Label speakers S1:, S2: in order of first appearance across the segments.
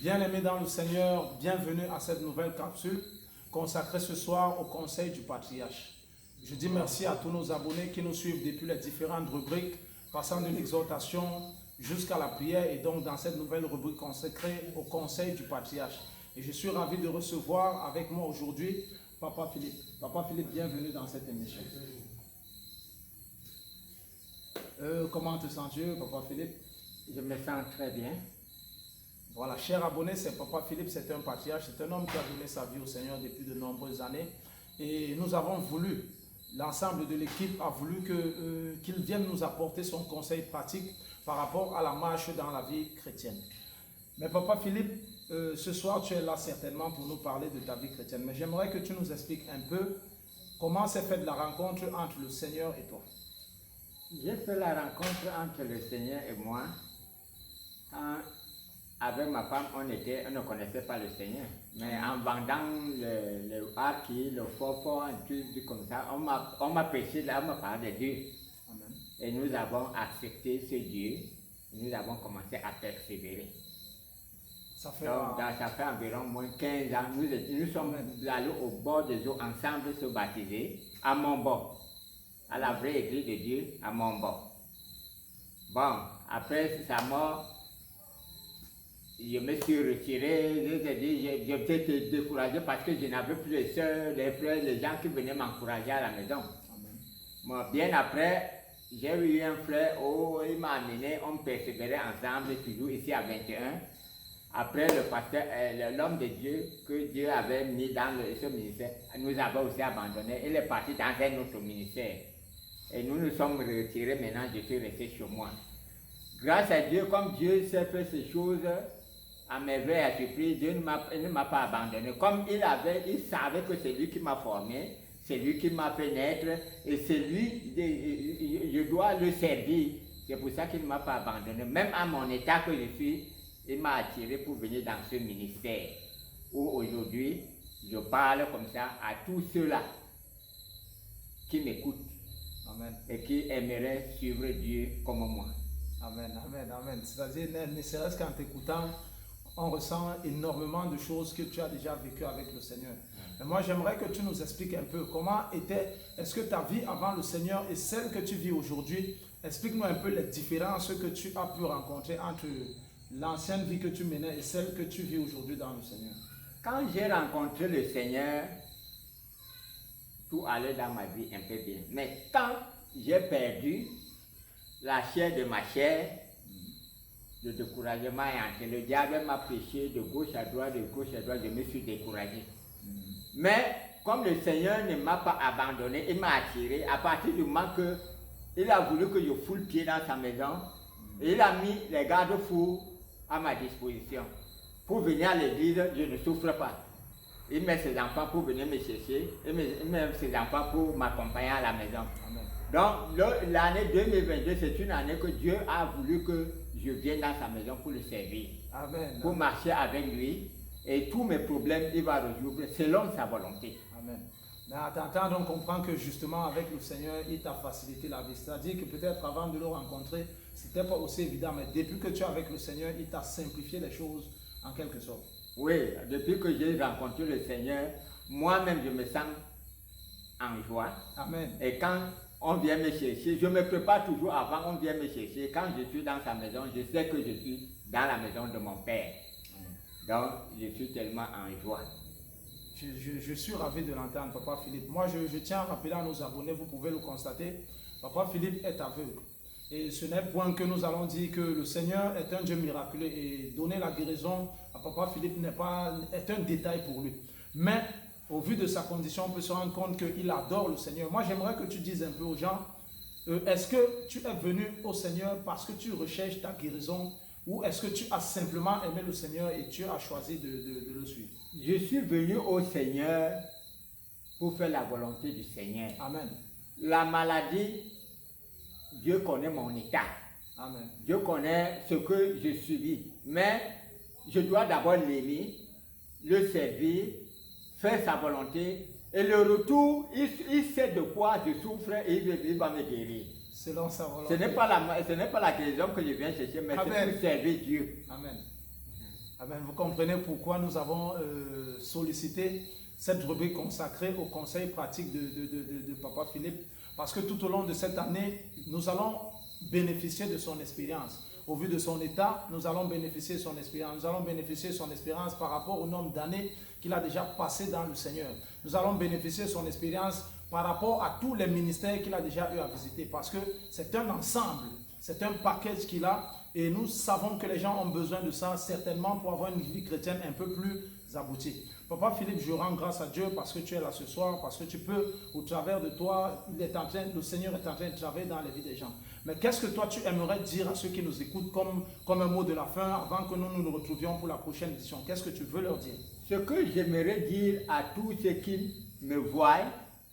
S1: Bien-aimés dans le Seigneur, bienvenue à cette nouvelle capsule consacrée ce soir au conseil du patriarche. Je dis merci à tous nos abonnés qui nous suivent depuis les différentes rubriques, passant de l'exhortation jusqu'à la prière et donc dans cette nouvelle rubrique consacrée au conseil du patriarche. Et je suis ravi de recevoir avec moi aujourd'hui Papa Philippe. Papa Philippe, bienvenue dans cette émission. Comment te sens-tu, Papa Philippe?
S2: Je me sens très bien.
S1: Voilà, cher abonné, c'est Papa Philippe, c'est un patriarche, c'est un homme qui a donné sa vie au Seigneur depuis de nombreuses années. Et nous avons voulu, l'ensemble de l'équipe a voulu qu'il vienne nous apporter son conseil pratique par rapport à la marche dans la vie chrétienne. Mais Papa Philippe, ce soir tu es là certainement pour nous parler de ta vie chrétienne. Mais j'aimerais que tu nous expliques un peu comment s'est faite la rencontre entre le Seigneur et toi.
S2: J'ai fait la rencontre entre le Seigneur et moi quand, avec ma femme, on ne connaissait pas le Seigneur. Mais en vendant le harki, le faux, un truc comme ça, on m'a prêché là, on m'a parlé de Dieu.
S1: Amen.
S2: Et nous avons accepté ce Dieu. Et nous avons commencé à persévérer.
S1: Ça fait,
S2: Ça fait environ moins 15 ans. Nous sommes allés au bord des eaux ensemble se baptiser à Montbord. À la vraie église de Dieu à Montbord. Bon, après sa mort, je me suis retiré, je m'étais découragé parce que je n'avais plus les soeurs, les frères, les gens qui venaient m'encourager à la maison. Bon, bien après, j'ai eu un frère, il m'a amené, on persévérait ensemble, toujours ici à 21. Après, le pasteur, l'homme de Dieu que Dieu avait mis dans ce ministère, nous avons aussi abandonné. Il est parti dans un autre ministère. Et nous nous sommes retirés maintenant, je suis resté chez moi. Grâce à Dieu, comme Dieu s'est fait ces choses, à merveille, à surprise, Dieu ne m'a pas abandonné. Comme il savait que c'est lui qui m'a formé, c'est lui qui m'a fait naître, et c'est lui, je dois le servir. C'est pour ça qu'il ne m'a pas abandonné. Même à mon état que je suis, il m'a attiré pour venir dans ce ministère, où aujourd'hui, je parle comme ça à tous ceux-là qui m'écoutent.
S1: Amen.
S2: Et qui aimeraient suivre Dieu comme moi.
S1: Amen, amen, amen. C'est-à-dire, ne serait-ce qu'en t'écoutant, on ressent énormément de choses que tu as déjà vécues avec le Seigneur. Mais moi, j'aimerais que tu nous expliques un peu est-ce que ta vie avant le Seigneur et celle que tu vis aujourd'hui, explique-nous un peu les différences que tu as pu rencontrer entre l'ancienne vie que tu menais et celle que tu vis aujourd'hui dans le Seigneur.
S2: Quand j'ai rencontré le Seigneur, tout allait dans ma vie un peu bien. Mais quand j'ai perdu la chair de ma chair, le découragement est entré. Le diable m'a prêché de gauche à droite, je me suis découragé. Mais comme le Seigneur ne m'a pas abandonné, il m'a attiré. À partir du moment qu'il a voulu que je foule pied dans sa maison, et il a mis les garde-fous à ma disposition. Pour venir à l'église, je ne souffre pas. Il met ses enfants pour venir me chercher, il met ses enfants pour m'accompagner à la maison.
S1: Amen.
S2: Donc l'année 2022, c'est une année que Dieu a voulu que je vienne dans sa maison pour le servir.
S1: Amen.
S2: Pour marcher avec lui, et tous mes problèmes, il va résoudre selon sa volonté.
S1: Amen. Mais en t'entendant, on comprend que justement avec le Seigneur, il t'a facilité la vie. C'est-à-dire que peut-être avant de le rencontrer, c'était pas aussi évident, mais depuis que tu es avec le Seigneur, il t'a simplifié les choses en quelque sorte.
S2: Oui, depuis que j'ai rencontré le Seigneur, moi-même je me sens en joie.
S1: Amen.
S2: Et quand on vient me chercher, je me prépare toujours avant, on vient me chercher. Quand je suis dans sa maison, je sais que je suis dans la maison de mon Père. Donc, je suis tellement en joie.
S1: Je suis ravi de l'entendre, Papa Philippe. Moi, je tiens à rappeler à nos abonnés, vous pouvez le constater, Papa Philippe est aveugle. Et ce n'est point que nous allons dire que le Seigneur est un Dieu miraculeux et donner la guérison à Papa Philippe est un détail pour lui. Mais au vu de sa condition, on peut se rendre compte qu'il adore le Seigneur. Moi, j'aimerais que tu dises un peu aux gens, est-ce que tu es venu au Seigneur parce que tu recherches ta guérison ou est-ce que tu as simplement aimé le Seigneur et tu as choisi de le suivre?
S2: Je suis venu au Seigneur pour faire la volonté du Seigneur.
S1: Amen.
S2: La maladie, Dieu connaît mon état.
S1: Amen.
S2: Dieu connaît ce que je subis. Mais je dois d'abord l'aimer, le servir, faire sa volonté. Et le retour, il sait de quoi je souffre et il va me guérir.
S1: Selon sa volonté.
S2: Ce n'est pas la guérison que je viens chercher, mais c'est pour servir Dieu.
S1: Amen. Amen. Vous comprenez pourquoi nous avons sollicité cette rubrique consacrée au conseil pratique de Papa Philippe. Parce que tout au long de cette année, nous allons bénéficier de son expérience. Au vu de son état, nous allons bénéficier de son expérience. Nous allons bénéficier de son expérience par rapport au nombre d'années qu'il a déjà passé dans le Seigneur. Nous allons bénéficier de son expérience par rapport à tous les ministères qu'il a déjà eu à visiter. Parce que c'est un ensemble, c'est un package qu'il a. Et nous savons que les gens ont besoin de ça, certainement, pour avoir une vie chrétienne un peu plus aboutie. Papa Philippe, je rends grâce à Dieu parce que tu es là ce soir, parce que tu peux, au travers de toi, le Seigneur est en train de travailler dans les vies des gens. Mais qu'est-ce que toi tu aimerais dire à ceux qui nous écoutent comme un mot de la fin avant que nous retrouvions pour la prochaine édition? Qu'est-ce que tu veux leur dire?
S2: Ce que j'aimerais dire à tous ceux qui me voient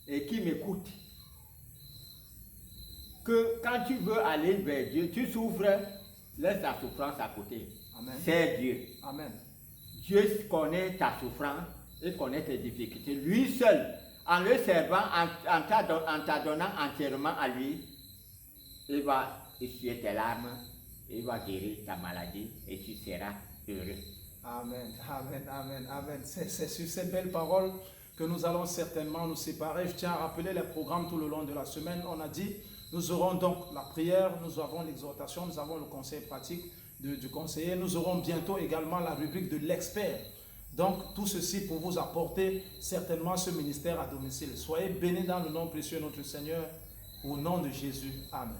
S2: et qui m'écoutent, que quand tu veux aller vers Dieu, tu souffres, laisse ta souffrance à côté.
S1: Amen.
S2: C'est Dieu.
S1: Amen.
S2: Dieu connaît ta souffrance et connaît tes difficultés. Lui seul, en le servant, en t'adonnant entièrement à lui, il va essuyer tes larmes, il va guérir ta maladie et tu seras heureux.
S1: Amen, amen, amen, amen. C'est sur ces belles paroles que nous allons certainement nous séparer. Je tiens à rappeler les programmes tout le long de la semaine. On a dit, nous aurons donc la prière, nous avons l'exhortation, nous avons le conseil pratique du conseiller. Nous aurons bientôt également la rubrique de l'expert. Donc, tout ceci pour vous apporter certainement ce ministère à domicile. Soyez bénis dans le nom précieux de notre Seigneur, au nom de Jésus. Amen.